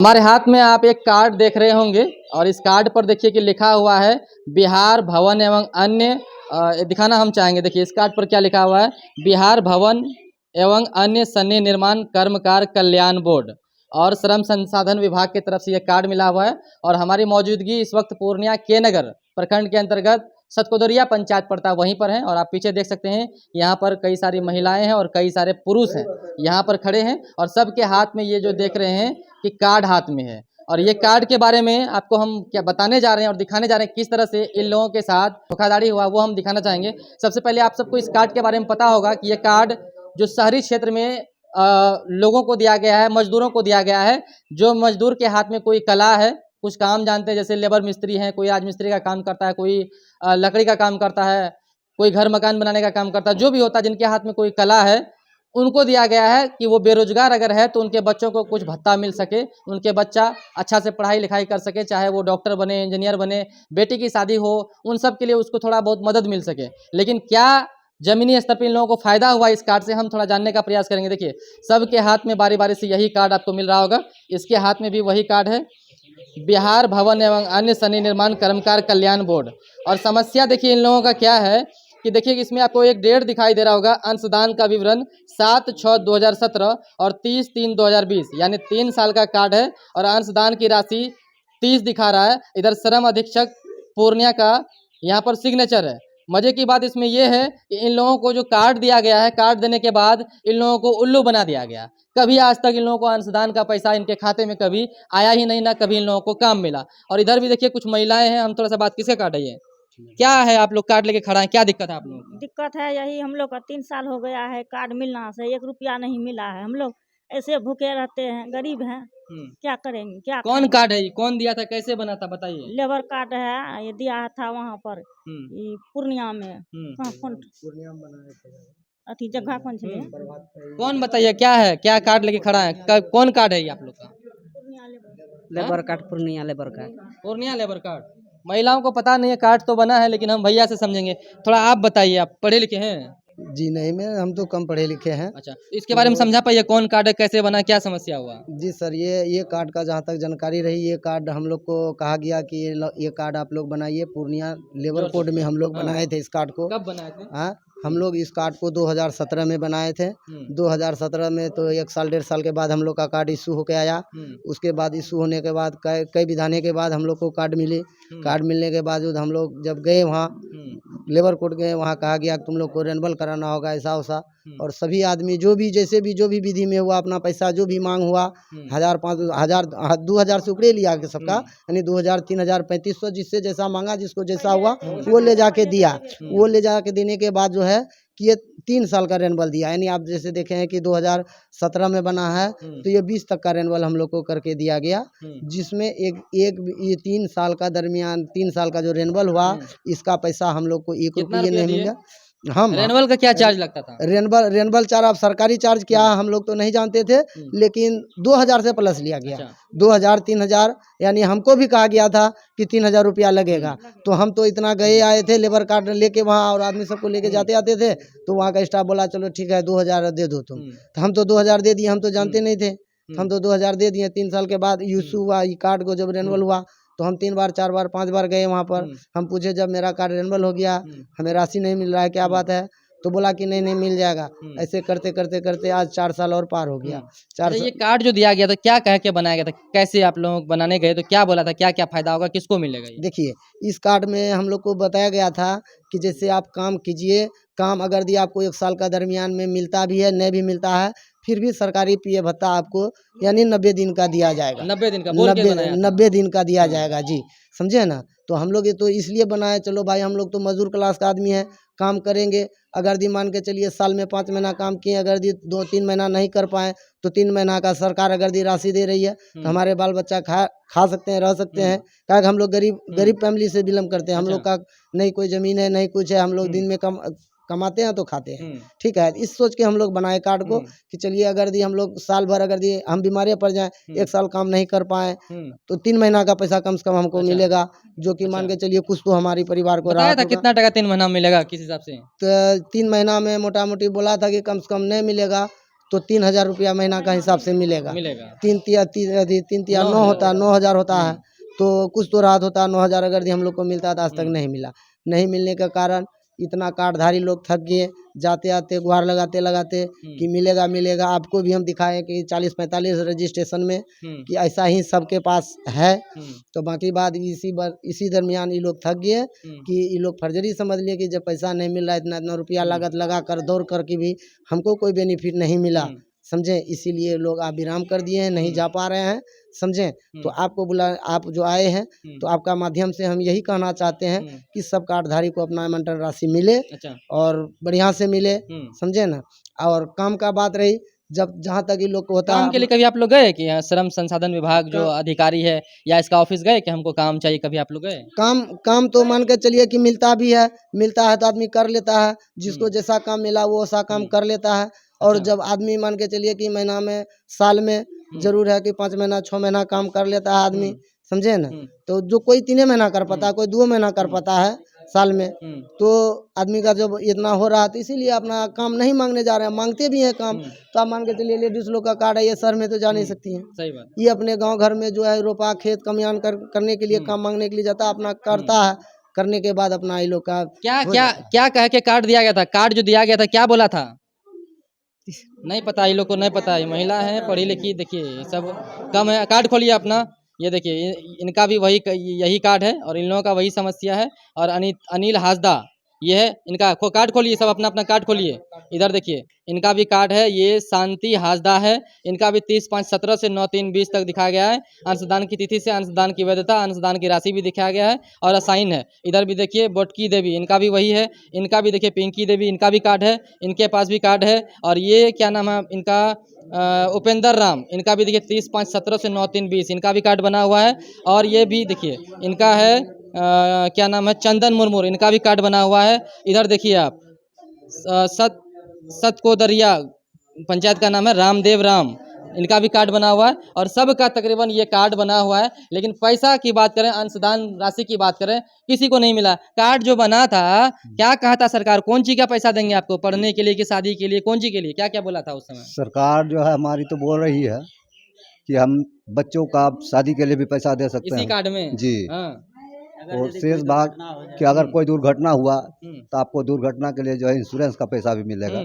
हमारे हाथ में आप एक कार्ड देख रहे होंगे और इस कार्ड पर देखिए कि लिखा हुआ है बिहार भवन एवं अन्य दिखाना हम चाहेंगे। देखिए इस कार्ड पर क्या लिखा हुआ है, बिहार भवन एवं अन्य सन्नी निर्माण कर्मकार कल्याण बोर्ड और श्रम संसाधन विभाग की तरफ से यह कार्ड मिला हुआ है। और हमारी मौजूदगी इस वक्त पूर्णिया के नगर प्रखंड के अंतर्गत सतकोदरिया पंचायत पड़ता है वहीं पर है। और आप पीछे देख सकते हैं यहाँ पर कई सारी महिलाएं हैं और कई सारे पुरुष हैं यहाँ पर खड़े हैं और सबके हाथ में ये जो देख रहे हैं कि कार्ड हाथ में है। और ये कार्ड के बारे में आपको हम क्या बताने जा रहे हैं और दिखाने जा रहे हैं किस तरह से इन लोगों के साथ धोखाधड़ी हुआ वो हम दिखाना चाहेंगे। सबसे पहले आप सबको इस कार्ड के बारे में पता होगा कि ये कार्ड जो शहरी क्षेत्र में लोगों को दिया गया है, मजदूरों को दिया गया है। जो मजदूर के हाथ में कोई कला है, कुछ काम जानते हैं, जैसे लेबर मिस्त्री हैं, कोई आज मिस्त्री का काम करता है, कोई लकड़ी का काम करता है, कोई घर मकान बनाने का काम करता है, जो भी होता है जिनके हाथ में कोई कला है उनको दिया गया है कि वो बेरोजगार अगर है तो उनके बच्चों को कुछ भत्ता मिल सके, उनके बच्चा अच्छा से पढ़ाई लिखाई कर सके, चाहे वो डॉक्टर बने, इंजीनियर बने, बेटी की शादी हो, उन सब के लिए उसको थोड़ा बहुत मदद मिल सके। लेकिन क्या जमीनी स्तर पर इन लोगों को फायदा हुआ इस कार्ड से, हम थोड़ा जानने का प्रयास करेंगे। देखिए सबके हाथ में बारी बारी से यही कार्ड आपको मिल रहा होगा, इसके हाथ में भी वही कार्ड है, बिहार भवन एवं अन्य सन्नी निर्माण कर्मकार कल्याण बोर्ड। और समस्या देखिए इन लोगों का क्या है कि देखिए इसमें आपको एक डेट दिखाई दे रहा होगा, अंशदान का विवरण 7/6/2017 और 30/3/2020 यानी 3 साल का कार्ड है और अंशदान की राशि 30 दिखा रहा है। इधर श्रम अधीक्षक पूर्णिया का यहाँ पर सिग्नेचर है। मजे की बात इसमें यह है कि इन लोगों को जो कार्ड दिया गया है, कार्ड देने के बाद इन लोगों को उल्लू बना दिया गया। कभी आज तक इन लोगों को अंशदान का पैसा इनके खाते में कभी आया ही नहीं, ना कभी इन लोगों को काम मिला। और इधर भी देखिए कुछ महिलाएं हैं, हम थोड़ा सा बात किसका कार्ड है ये, क्या है आप लोग कार्ड लेके खड़ा है, क्या दिक्कत है आप लोगों को? दिक्कत है यही, हम लोग का 3 साल हो गया है कार्ड मिलना से 1 रुपया नहीं मिला है। हम लोग ऐसे भूखे रहते हैं, गरीब हैं, क्या करेंगे, क्या कौन करेंगे? कार्ड है ये, कौन दिया था, कैसे बना था बताइए? लेबर कार्ड है, ये दिया था वहाँ पर ये पूर्णिया में। कहाँ कौन अथी जगह कौन सी है? कौन बताइए क्या है, क्या कार्ड लेके खड़ा है, कौन कार्ड है ये आप लोग का? Purnia labour labour card, Purnia labour card. Purnia labour card. महिलाओं को पता नहीं है, कार्ड तो बना है लेकिन हम भैया से समझेंगे। थोड़ा आप बताइए, आप पढ़े लिखे हैं? जी नहीं, मैं हम तो कम पढ़े लिखे हैं। अच्छा, इसके बारे में समझा पाइए, कौन कार्ड है, कैसे बना, क्या समस्या हुआ? जी सर, ये कार्ड का जहाँ तक जानकारी रही, ये कार्ड हम लोग को कहा गया कि ये कार्ड आप लोग बनाइए। पूर्णिया लेबर कोड में हम लोग बनाए थे इस कार्ड को। कब बनाए थे? हाँ, हम लोग इस कार्ड को 2017 में बनाए थे। 2017 में तो 1 साल 1.5 साल के बाद हम लोग का कार्ड इशू होके आया। उसके बाद इशू होने के बाद कई विधाने के बाद हम लोग को कार्ड मिली। कार्ड मिलने के बाद हम लोग जब गए वहाँ लेबर कोर्ट गए, वहाँ कहा गया कि तुम लोग को रेनबल कराना होगा, ऐसा वैसा। और सभी आदमी जो भी जैसे भी जो भी विधि में हुआ, अपना पैसा जो भी मांग हुआ, 1000 5,000 2,000 से ऊपर लिया के सबका, यानी 2,000 3,000 3,500 जिससे जैसा मांगा, जिसको जैसा हुआ वो ले जाके दिया। वो ले जाके देने के बाद जो है कि ये 3 साल का रेनबल दिया। यानी आप जैसे देखे हैं कि 2017 में बना है तो ये 20 तक का रेनबल हम लोग को करके दिया गया, जिसमें एक ये 3 साल का दरमियान 3 साल का जो रेनबल हुआ, इसका पैसा हम लोग को 1 रुपये नहीं मिला। हम रेनवल का क्या चार्ज लगता था? रेनबल चार्ज, अब सरकारी चार्ज क्या है हम लोग तो नहीं जानते थे, लेकिन 2,000 से प्लस लिया गया। 2,000 3,000, यानी हमको भी कहा गया था कि 3,000 रुपया लगेगा। तो हम तो इतना गए आए थे लेबर कार्ड लेके वहाँ, और आदमी सबको लेके जाते आते थे। तो वहाँ का स्टाफ बोला चलो ठीक है 2,000 दे दो तुम। तो हम तो 2,000 दे दिए, हम तो जानते नहीं थे। हम तो 2,000 दे दिए। 3 साल के बाद इशू हुआ, ये कार्ड को जब रेनवल हुआ तो हम 3 बार 4 बार 5 बार गए वहाँ पर। हम पूछे जब मेरा कार्ड रेनवल हो गया, हमें राशि नहीं मिल रहा है, क्या बात है? तो बोला कि नहीं मिल जाएगा। ऐसे करते करते करते आज 4 साल और पार हो गया। 4 ये कार्ड जो दिया गया था क्या कह के बनाया गया था, कैसे आप लोग बनाने गए तो क्या बोला था, क्या क्या फायदा होगा, किसको मिलेगा ये? देखिए इस कार्ड में हम लोग को बताया गया था कि जैसे आप काम कीजिए, काम अगर दिया आपको 1 साल का दरमियान में मिलता भी है, नहीं भी मिलता है, फिर भी सरकारी पीएफ भत्ता आपको यानी 90 दिन का दिया जाएगा। 90 दिन का बोल के बनाया था? 90 दिन का दिया जाएगा जी, समझे ना। तो हम लोग ये तो इसलिए बनाए, चलो भाई हम लोग तो मजदूर क्लास का आदमी है, काम करेंगे। अगर दी मान के चलिए साल में 5 महीना काम किए, अगर दी 2-3 महीना नहीं कर पाए तो 3 महीना का सरकार अगर दी राशि दे रही है तो हमारे बाल बच्चा खा सकते हैं, रह सकते हैं। क्या हम लोग गरीब फैमिली से बिलोंग करते हैं। हम लोग का नहीं कोई ज़मीन है, नहीं कुछ है, हम लोग दिन में कमाते हैं तो खाते हैं। ठीक है, इस सोच के हम लोग बनाए कार्ड को कि चलिए अगर दी हम लोग साल भर अगर दी हम बीमारी पड़ जाएं, 1 साल काम नहीं कर पाए तो 3 महीना का पैसा कम से कम हमको मिलेगा, जो कि मान के चलिए कुछ तो हमारी परिवार को बताया राहत था होगा। कितना टका 3 महीना में मिलेगा किस हिसाब से? तो 3 महीना में मोटा मोटी बोला था कि कम से कम नहीं मिलेगा तो 3,000 रुपया महीना का हिसाब से मिलेगा। मिलेगा। 3 तिया 9 होता है, 9,000 होता है, तो कुछ तो राहत होता है। 9,000 अगर हम लोग को मिलता है तो आज तक नहीं मिला। नहीं मिलने के कारण इतना कार्डधारी लोग थक गए, जाते आते गुहार लगाते लगाते कि मिलेगा मिलेगा। आपको भी हम दिखाएं कि 40-45 रजिस्ट्रेशन में कि ऐसा ही सबके पास है। तो बाकी बात इसी दरमियान ये लोग थक गए कि ये लोग फर्जरी समझ लिए कि जब पैसा नहीं मिल रहा है, इतना इतना रुपया लागत लगा कर दौड़ कर के भी हमको कोई बेनिफिट नहीं मिला, समझे। इसीलिए लोग आप विराम कर दिए हैं, नहीं जा पा रहे हैं, समझे। तो आपको आप जो आए हैं तो आपका माध्यम से हम यही कहना चाहते हैं कि सब कार्डधारी को अपना आवंटन राशि मिले। अच्छा। और बढ़िया से मिले, समझे ना। और काम का बात रही, जब जहाँ तक ये लोग को होता काम है के लिए कभी आप लोग गए कि यहाँ श्रम संसाधन विभाग जो अधिकारी है या इसका ऑफिस गए कि हमको काम चाहिए, कभी आप लोग गए? काम तो मान के चलिए कि मिलता भी है, मिलता है तो आदमी कर लेता है। जिसको जैसा काम मिला वो वैसा काम कर लेता है। और जब आदमी मान के चलिए कि महीना में, साल में जरूर है कि 5 महीना 6 महीना काम कर लेता है आदमी, समझे ना। तो जो कोई 3 महीना कर पाता है, कोई 2 महीना कर पाता है साल में, तो आदमी का जब इतना हो रहा है तो इसीलिए अपना काम नहीं मांगने जा रहे हैं। मांगते भी हैं काम, तो आप मान के चलिए लेडीज लोग का कार्ड है, ये शहर में तो जा नहीं सकती हैं। सही बात। ये अपने गांव घर में जो है रोपा खेत कमियान करने के लिए काम मांगने के लिए जाता है, अपना करता है। करने के बाद अपना ये लोग का क्या कह के कार्ड दिया गया था? कार्ड जो दिया गया था क्या बोला था? नहीं पता, ये लोग को नहीं पता। ये महिला है पढ़ी लिखी, देखिए सब कम है। कार्ड खोलिए अपना, ये देखिए इनका भी यही कार्ड है और इन लोगों का वही समस्या है। और अनिल हासदा ये है इनका। कार्ड खोलिए, सब अपना अपना कार्ड खोलिए। इधर देखिए इनका भी कार्ड है, ये शांति हासदा है। इनका भी 30/5/17 से 9/3/20 तक दिखाया गया है। अंशदान की तिथि से अंशदान की वैधता, अंशदान की राशि भी दिखाया गया है और असाइन है। इधर भी देखिए बोटकी देवी, इनका भी वही है। इनका भी देखिए पिंकी देवी, इनका भी कार्ड है, इनके पास भी कार्ड है। और ये क्या नाम है इनका, उपेंद्र राम, इनका भी देखिए 30/5/17 से 9/3/20 इनका भी कार्ड बना हुआ है। और ये भी देखिए इनका है क्या नाम है, चंदन मुर्मू, इनका भी कार्ड बना हुआ है। इधर देखिए आप सतकोदरिया पंचायत का नाम है रामदेव राम, इनका भी कार्ड बना हुआ है। और सबका तकरीबन ये कार्ड बना हुआ है। लेकिन पैसा की बात करें, अंशदान राशि की बात करें, किसी को नहीं मिला। कार्ड जो बना था, क्या कहा था सरकार, कौन चीज का पैसा देंगे आपको, पढ़ने के लिए कि शादी के लिए, कौन चीज के लिए, क्या क्या बोला था उस समय? सरकार जो है हमारी तो बोल रही है कि हम बच्चों का शादी के लिए भी पैसा दे सकते इसी हैं कार्ड में जी। हाँ। और शेष बात कि अगर कोई दुर्घटना हुआ तो आपको दुर्घटना के लिए जो है इंश्योरेंस का पैसा भी मिलेगा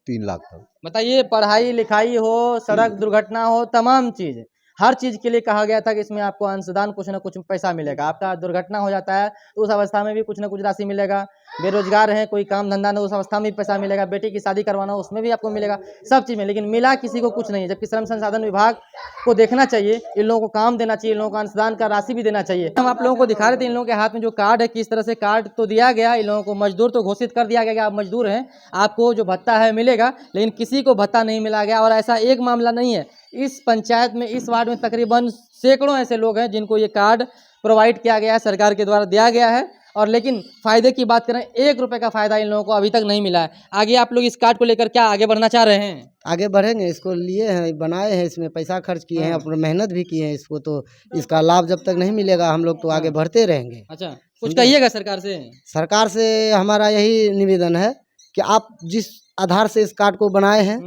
3 लाख तक। बताइए, पढ़ाई लिखाई हो, सड़क दुर्घटना हो, तमाम चीज, हर चीज के लिए कहा गया था कि इसमें आपको अंशदान कुछ न कुछ पैसा मिलेगा। आपका दुर्घटना हो जाता है तो उस अवस्था में भी कुछ न कुछ राशि मिलेगा। बेरोजगार है, कोई काम धंधा न, उस अवस्था में भी पैसा मिलेगा। बेटी की शादी करवाना हो उसमें भी आपको मिलेगा, सब चीज में। लेकिन मिला किसी को कुछ नहीं। जबकि श्रम संसाधन विभाग को देखना चाहिए, इन लोगों को काम देना चाहिए, इन लोगों को अंशदान का राशि भी देना चाहिए। हम आप लोगों को दिखा रहे थे इन लोगों के हाथ में जो कार्ड है, किस तरह से कार्ड तो दिया गया। इन लोगों को मजदूर तो घोषित कर दिया गया कि आप मजदूर हैं, आपको जो भत्ता है मिलेगा। लेकिन किसी को भत्ता नहीं मिला गया। और ऐसा एक मामला नहीं है, इस पंचायत में, इस वार्ड में तकरीबन सैकड़ों ऐसे लोग हैं जिनको ये कार्ड प्रोवाइड किया गया है, सरकार के द्वारा दिया गया है। और लेकिन फायदे की बात करें, 1 रुपए का फायदा इन लोगों को अभी तक नहीं मिला है। आगे आप लोग इस कार्ड को लेकर क्या आगे बढ़ना चाह रहे हैं? आगे बढ़ेंगे। इसको लिए हैं, बनाए हैं, इसमें पैसा खर्च किए हैं, अपने मेहनत भी किए हैं इसको, तो इसका लाभ जब तक नहीं मिलेगा हम लोग तो आगे बढ़ते रहेंगे। अच्छा, कुछ कहिएगा सरकार से? सरकार से हमारा यही निवेदन है कि आप जिस आधार से इस कार्ड को बनाए हैं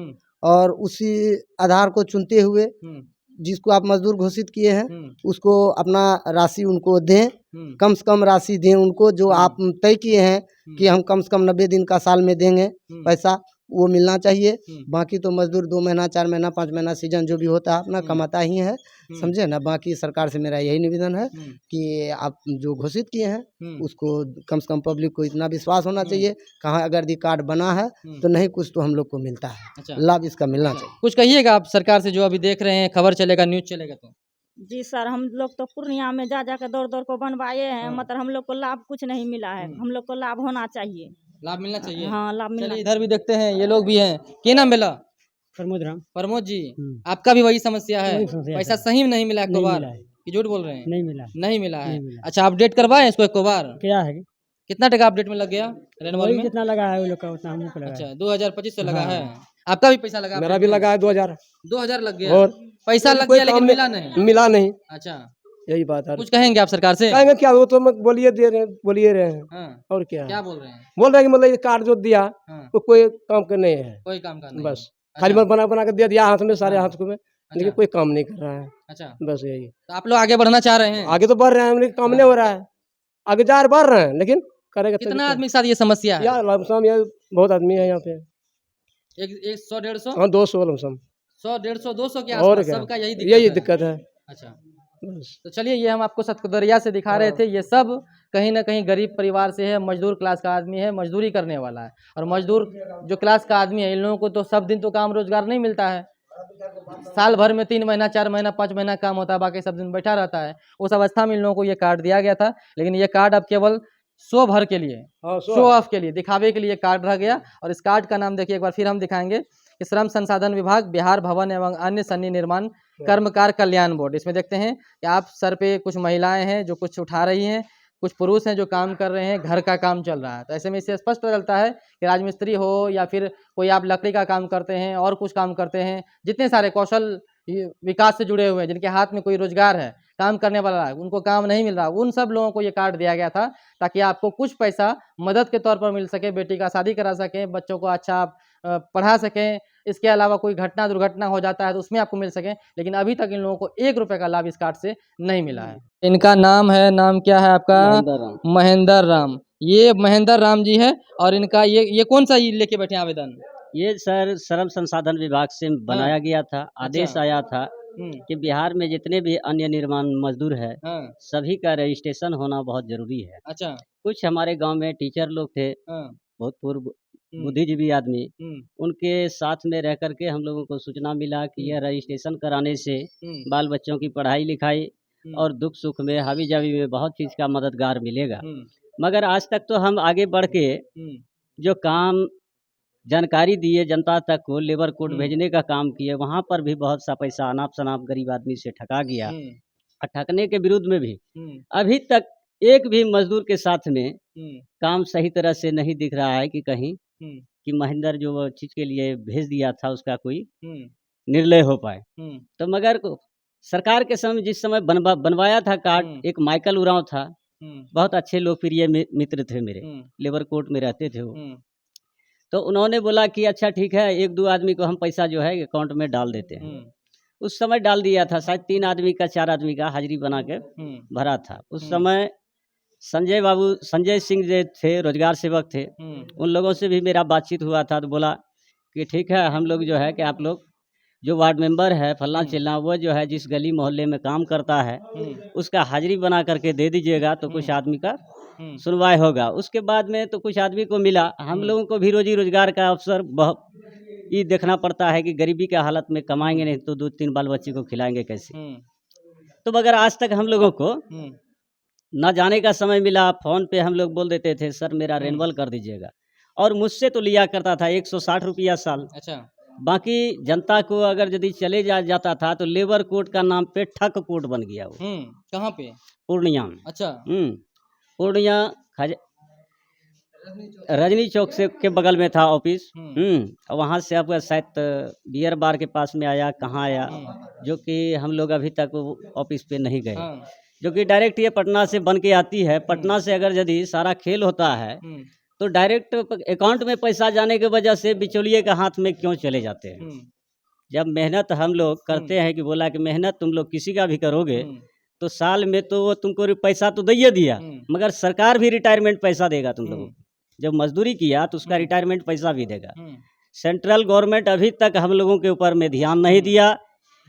और उसी आधार को चुनते हुए जिसको आप मजदूर घोषित किए हैं उसको अपना राशि उनको दें। कम से कम राशि दें उनको, जो आप तय किए हैं कि हम कम से कम 90 दिन का साल में देंगे पैसा, वो मिलना चाहिए। बाकी तो मजदूर 2 महीना 4 महीना 5 महीना सीजन जो भी होता है अपना कमाता ही है, समझे ना। बाकी सरकार से मेरा यही निवेदन है कि आप जो घोषित किए हैं उसको कम से कम पब्लिक को इतना विश्वास होना चाहिए। कहाँ अगर ये कार्ड बना है तो नहीं कुछ तो हम लोग को मिलता है। अच्छा। लाभ इसका मिलना चाहिए। कुछ कहिएगा आप सरकार से, जो अभी देख रहे हैं, खबर चलेगा, न्यूज चलेगा तो? जी सर, हम लोग तो पूर्णिया में जा कर दौड़ दौड़ को बनवाए हैं, मतलब हम लोग को लाभ कुछ नहीं मिला है। हम लोग को लाभ होना चाहिए, लाभ मिलना चाहिए। हाँ लाभ मिलना। चलिए इधर भी देखते हैं, ये लोग भी हैं। क्या नाम मिला? प्रमोद राम। प्रमोद जी, आपका भी वही समस्या है? वही समस्या पैसा है। सही में नहीं मिला एक नहीं बार मिला है। कि झूठ बोल रहे हैं? नहीं मिला। नहीं मिला है। नहीं मिला। अच्छा, अपडेट करवाएं इसको एक बार? क्या है कितना टका अपडेट में लग गया रेनवल वही में? जितना लगा है वो लोग का उतना हम लोग को लगा है। अच्छा, 2025 लगा हाँ। है। आपका भी पैसा लगा? मेरा भी लगा है 2000। 2000 लग गया। और पैसा लग कोई गया लेकिन काम मिला नहीं। मिला नहीं, अच्छा, यही बात है। कुछ कहेंगे आप सरकार से? कहेंगे क्या, वो तो मैं बोलिए दे रहे हैं, बोलिए रहे हैं। हाँ, और क्या क्या बोल रहे हैं? बोल रहे हैं कि मतलब ये कार्ड जो दिया हाँ, वो कोई काम का नहीं है, कोई काम का नहीं बस। खाली अच्छा। बना बना के दे दिया हाथ में, सारे हाँ। हाथ को में, लेकिन अच्छा कोई काम नहीं कर रहा है। अच्छा, बस यही, तो आप लोग आगे बढ़ना चाह रहे हैं? आगे तो बढ़ रहे हैं लेकिन काम नहीं हो रहा है। आगे जा रहे बढ़ रहे हैं लेकिन करेगा तो कितना आदमी के साथ ये समस्या है? यार लमसम यार बहुत आदमी है यहाँ पे। एक 100-150? हाँ 200 लमसम। 100-150-200 के और आसपास क्या, सबका यही यही दिक्कत है। दिक्कत है। अच्छा, बस। तो चलिए ये हम आपको सतकुदरिया से दिखा रहे थे, ये सब कहीं ना कहीं गरीब परिवार से है, मजदूर क्लास का आदमी है, मजदूरी करने वाला है। और मजदूर जो क्लास का आदमी है, इन लोगों को तो सब दिन तो काम रोजगार नहीं मिलता है। साल भर में 3 महीना 4 महीना 5 महीना काम होता है, बाकी सब दिन बैठा रहता है। उस अवस्था में इन लोगों को ये कार्ड दिया गया था, लेकिन ये कार्ड अब केवल शो भर के लिए, हाँ शो ऑफ के लिए, दिखावे के लिए कार्ड रह गया। और इस कार्ड का नाम देखिए एक बार फिर हम दिखाएंगे कि श्रम संसाधन विभाग, बिहार भवन एवं अन्य सन्नी निर्माण कर्मकार कल्याण बोर्ड। इसमें देखते हैं कि आप सर पे कुछ महिलाएं हैं जो कुछ उठा रही हैं, कुछ पुरुष हैं जो काम कर रहे हैं, घर का काम चल रहा है। तो ऐसे में इससे स्पष्ट पता चलता है कि राजमिस्त्री हो या फिर कोई आप लकड़ी का काम करते हैं और कुछ काम करते हैं, जितने सारे कौशल विकास से जुड़े हुए हैं, जिनके हाथ में कोई रोजगार है, काम करने वाला है, उनको काम नहीं मिल रहा, उन सब लोगों को ये कार्ड दिया गया था ताकि आपको कुछ पैसा मदद के तौर पर मिल सके, बेटी का शादी करा सकें, बच्चों को अच्छा आप पढ़ा सकें। इसके अलावा कोई घटना दुर्घटना हो जाता है तो उसमें आपको मिल सके, लेकिन अभी तक इन लोगों को 1 रुपये का लाभ इस कार्ड से नहीं मिला है। इनका नाम है, नाम क्या है आपका? महेंद्र राम। ये महेंद्र राम जी है। और इनका ये कौन सा ये लेके बैठे हैं आवेदन? ये सर श्रम संसाधन विभाग से बनाया गया था, आदेश अच्छा। आया था हम्म, कि बिहार में जितने भी अन्य निर्माण मजदूर है हाँ, सभी का रजिस्ट्रेशन होना बहुत जरूरी है। अच्छा, कुछ हमारे गांव में टीचर लोग थे, हाँ, बहुत पूर्व बुद्धिजीवी आदमी, हम्म, उनके साथ में रह करके हम लोगों को सूचना मिला कि यह रजिस्ट्रेशन कराने से हम्म, बाल बच्चों की पढ़ाई लिखाई हम्म, और दुख सुख में हावी जावी में बहुत चीज़ का मददगार मिलेगा। हम्म, मगर आज तक तो हम आगे बढ़ के जो काम जानकारी दिए जनता तक को, लेबर कोड भेजने का काम किए, वहाँ पर भी बहुत सा पैसा अनाप शनाप गरीब आदमी से ठगा गया। और ठगने के विरुद्ध में भी अभी तक एक भी मजदूर के साथ में काम सही तरह से नहीं दिख रहा है कि कहीं कि महेंद्र जो चीज़ के लिए भेज दिया था उसका कोई निर्णय हो पाए। तो मगर सरकार के समय जिस समय बनवाया था कार्ड, एक माइकल उरांव था, बहुत अच्छे लोकप्रिय मित्र थे मेरे, लेबर कोर्ट में रहते थे वो। तो उन्होंने बोला कि अच्छा ठीक है, 1-2 आदमी को हम पैसा जो है अकाउंट में डाल देते हैं। उस समय डाल दिया था, शायद 3 आदमी का 4 आदमी का हाजिरी बना के भरा था। उस समय संजय सिंह जो थे, रोजगार सेवक थे, उन लोगों से भी मेरा बातचीत हुआ था। तो बोला कि ठीक है, हम लोग जो है कि आप लोग जो वार्ड मेंबर है फलना चिल्ला, वो जो है जिस गली मोहल्ले में काम करता है उसका हाजिरी बना करके दे दीजिएगा, तो कुछ आदमी का सुनवाई होगा। उसके बाद में तो कुछ आदमी को मिला। हम लोगों को भी रोजी रोजगार का अवसर बहुत ये देखना पड़ता है कि गरीबी के हालत में कमाएंगे नहीं तो 2-3 बाल बच्चे को खिलाएंगे कैसे। तो मगर आज तक हम लोगों को ना जाने का समय मिला। फ़ोन पे हम लोग बोल देते थे सर मेरा रेनवल कर दीजिएगा, और मुझसे तो लिया करता था 160 रुपया साल। अच्छा, बाकी जनता को अगर यदि चले जाता था तो लेबर कोर्ट का नाम पे ठक कोर्ट बन गया वो। कहाँ पे? पूर्णिया में। अच्छा, पूर्णिया रजनी चौक से के बगल में था ऑफिस। वहाँ से आपका शायद बियर बार के पास में आया, कहाँ आया, जो कि हम लोग अभी तक ऑफिस पे नहीं गए। जो कि डायरेक्ट ये पटना से बन के आती है। पटना से अगर यदि सारा खेल होता है तो डायरेक्ट अकाउंट में पैसा जाने की वजह से बिचौलिए के हाथ में क्यों चले जाते हैं। जब मेहनत हम लोग करते हैं कि बोला कि मेहनत तुम लोग किसी का भी करोगे तो साल में तो वो तुमको पैसा तो दे दिया, मगर सरकार भी रिटायरमेंट पैसा देगा तुम लोगों को। जब मजदूरी किया तो उसका रिटायरमेंट पैसा भी देगा। सेंट्रल गवर्नमेंट अभी तक हम लोगों के ऊपर में ध्यान नहीं दिया।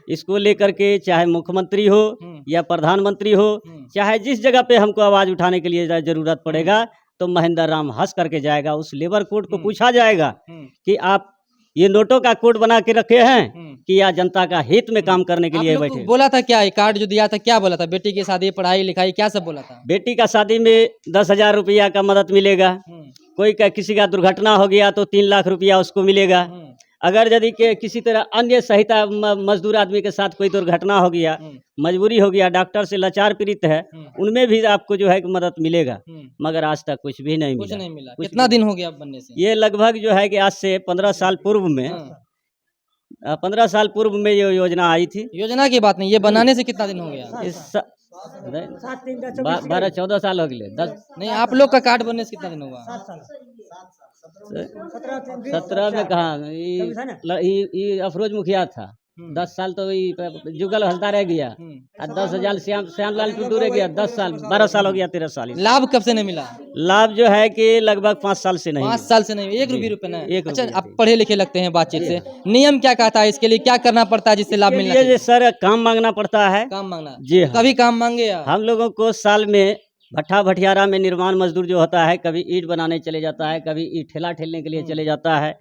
इसको लेकर के चाहे मुख्यमंत्री हो या प्रधानमंत्री हो, चाहे जिस जगह पे हमको आवाज़ उठाने के लिए ज़रूरत पड़ेगा तो महेंद्र राम हंस करके जाएगा। उस लेबर कोड को पूछा जाएगा कि आप ये नोटों का कोड बना के रखे हैं कि या जनता का हित में काम करने के लिए बैठे। बोला था क्या, ये कार्ड जो दिया था क्या बोला था? बेटी की शादी, पढ़ाई लिखाई, क्या सब बोला था? बेटी का शादी में 10,000 रुपया का मदद मिलेगा। कोई का किसी का दुर्घटना हो गया तो 3 लाख रुपया उसको मिलेगा। अगर यदि के किसी तरह अन्य सहायता मजदूर आदमी के साथ कोई दुर्घटना हो गया, मजबूरी हो गया, डॉक्टर से लाचार पीड़ित है, उनमें भी आपको जो है मदद मिलेगा। मगर आज तक कुछ भी नहीं कुछ मिला। नहीं मिला। कितना दिन हो गया बनने से? ये लगभग जो है कि आज से 15 साल पूर्व में 15 साल पूर्व में ये योजना आई थी। योजना की बात नहीं, ये बनाने से कितना दिन हो गया? इस 12-14 साल हो गए। 10 नहीं, आप लोग का कार्ड बनने से कितना दिन हुआ? 17 में कहा ये अफरोज मुखिया था। 10 साल तो ये जुगल हंसता रह गया। और 10,000 श्यामलाल टुडू रह गया। 10 साल 12 साल हो गया, 13 साल। लाभ कब से नहीं मिला? लाभ जो है कि लगभग 5 साल से नहीं 5 मिला। साल से नहीं, एक जी, रुपये ना। एक अच्छा, रुपये आप नहीं। पढ़े लिखे लगते हैं बातचीत से। नियम क्या कहता है इसके लिए, क्या करना पड़ता है जिससे लाभ मिलना ये चाहिए? सर काम मांगना पड़ता है। काम मांगना। जी हाँ। कभी काम मांगे या? हम लोगों को साल में भट्ठा भटियारा में निर्माण मजदूर जो होता है, कभी ईंट बनाने चले जाता है, कभी ईंट ठेला ठेलने के लिए चले जाता है,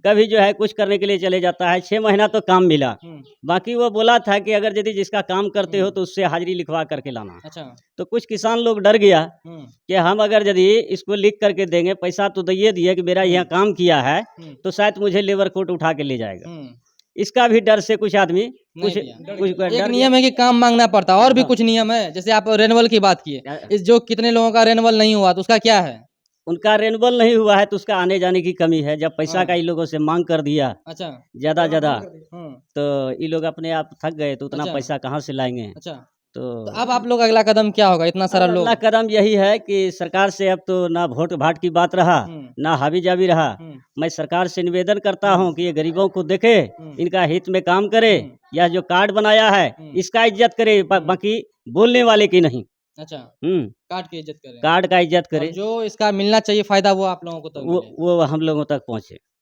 कभी जो है कुछ करने के लिए चले जाता है। 6 महीना तो काम मिला। बाकी वो बोला था कि अगर यदि जिसका काम करते हो तो उससे हाजिरी लिखवा करके लाना। अच्छा। तो कुछ किसान लोग डर गया कि हम अगर यदि इसको लिख करके देंगे, पैसा तो दिए दिए कि मेरा यहाँ काम किया है, तो शायद मुझे लेबर कोर्ट उठा के ले जाएगा। इसका भी डर से कुछ आदमी कुछ एक नियम है कि काम मांगना पड़ता है, और भी कुछ नियम है। जैसे आप रेनवल की बात किए, इस जो कितने लोगों का रेनवल नहीं हुआ तो उसका क्या है? उनका रेनबल नहीं हुआ है तो उसका आने जाने की कमी है। जब पैसा का इन लोगों से मांग कर दिया अच्छा। ज्यादा तो ये लोग अपने आप थक गए, तो उतना अच्छा। पैसा कहाँ से लाएंगे? अच्छा, तो तो अब आप लोग अगला कदम क्या होगा? इतना सारा लोग। अगला कदम यही है कि सरकार से अब तो ना वोट भाट की बात रहा, ना हावी जावी रहा। मैं सरकार से निवेदन करता हूं कि ये गरीबों को देखे, इनका हित में काम करे। यह जो कार्ड बनाया है इसका इज्जत करे, बाकी बोलने वाले की नहीं। अच्छा, हम्म, कार्ड की इज्जत करें। कार्ड का इज्जत करे, और जो इसका मिलना चाहिए फायदा वो आप लोगों को तक वो मिले। वो हम लोगों तक पहुंचे।